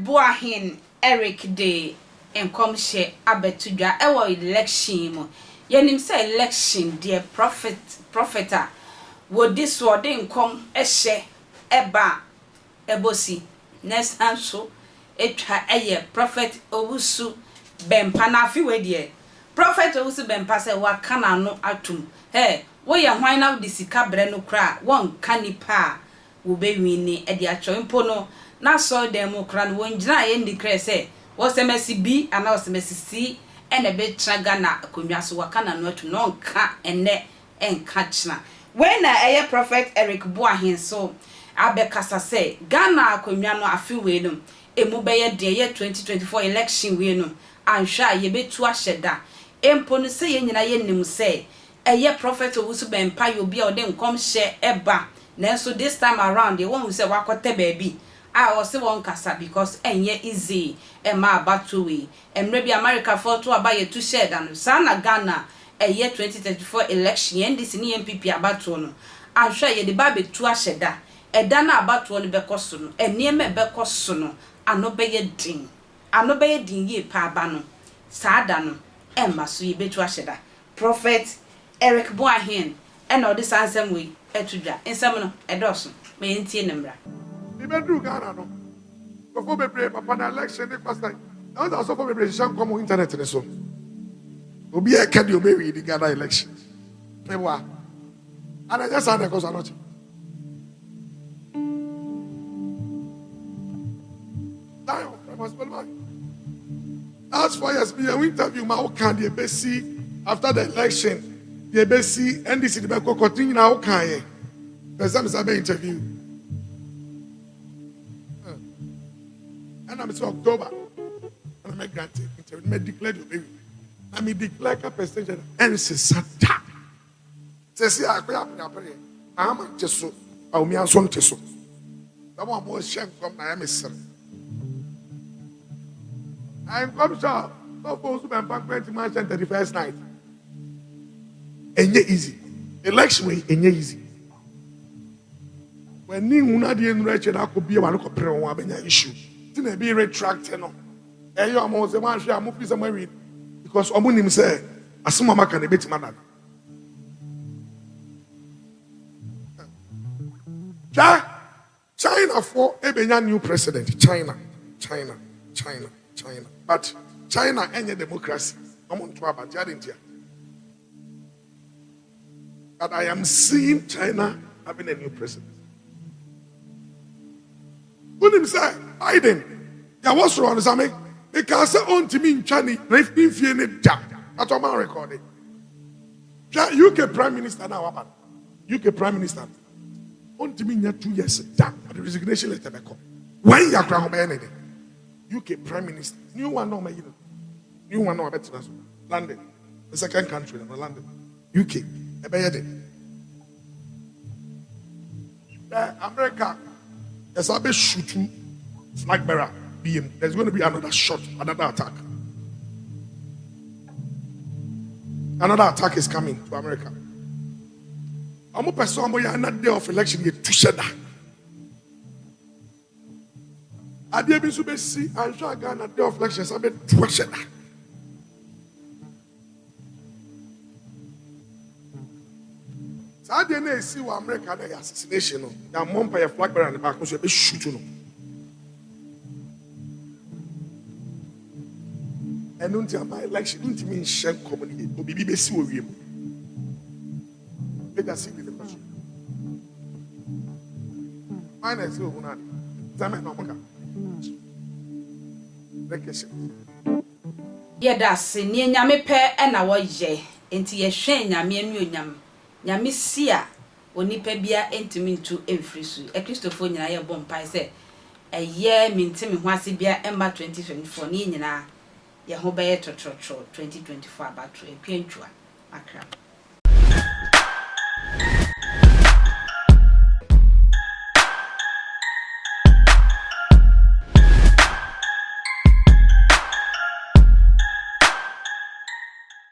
Boahin Eric de enkomhye abetudwa ewo election mu yenim say election dear prophet wo this word nkom ehye eba ebosi next anso etwa eye prophet owusu bempa na afi we de prophet owusu bempa say waka na no atum wo ye hwan na de sika bre no kra won kanipa wo bewini e de acho mpo no na so dem kra no won gina ye ndikre say wo semesi bi ana wo semesi si ene be traga na akonwa so waka na no atum no nka ene enka china when na prophet Eric Boahin so abekasa say Ghana akonwa no afi we no emu be ye de ye 2024 election we no anhwa ye betu ahyeda empo no say ye nyina ye nim say prophet owusu bempa yo bia ode nkom hye eba nanso this time around the one who say wakote baby I say won kasa because enye easy e ma battle we emre bi America for to aba ye to share dan sana Ghana 2024 election ndc ni MPP abattle no anhwa ye de ba betu ahyeda eda na abattle no bekoso no enieme bekoso no ano be ye din ye pa aba no saada no emma so ye betu ahyeda prophet Eric Boahin and all this answer we etudwa ensam no edoso me entie nemra ni bedru Ghana no before be pray papa na election ni pastor na also for be pray shan come internet ni so obi e ka di obi wi di Ghana election mewa ana just ana ko sanoche dayo as for yes me interview ma can the BC after the election the BC NDC the go continue na o kan ye person say interview and I'm so October and I'm granted interview me declare the baby I me declare a percentage and say sata say akwa apre am cheso a omi anso cheso that one more shen come na am sir I'm come sure supposed to be back 20 March and 31st night enye easy election way enye easy when ni una die nra che na akobie wa no kopre won abenya issue ti na be retract no eyo am se man hwe am fi some we because omo nim say asoma maka na betima na China for ebenya new president China but China enye democracy omo nto abanja dentia. But I am seeing China having a new president. When him say Biden, there was wrong. Same because on to me in China, if you need job, that's what I'm recording. UK Prime Minister now, what? UK Prime Minister on to me in 2 years. The resignation letter back up. Why you are anything? UK Prime Minister, new one no better London, the second country, London, UK. America, there's a bit shooting flag bearer. There's going to be another shot, another attack. Another attack is coming to America. I'm a person who is not day of election. You to shut that. I didn't even see. I'm sure I got a day of elections. I'm to shut that. I didn't see what America assassination. Now, mom by a flag bearer in the back, so be shooting. And don't tell my election, don't mean shame community. To be BBC with him. Let us see the question. Mine is so hard. Zaman no manga. Yeah, that's ni nyame pe e na wo ye. Enti ye hwen nyame anu onyam. Nyame sia onipa bia entimi ntu emfiri su e Christopher nyina ye bom pai se eye mintimi ho ase bia emba 2024 ni nyina ye ho be ye totrotro 2024 abatro e kwantwa akra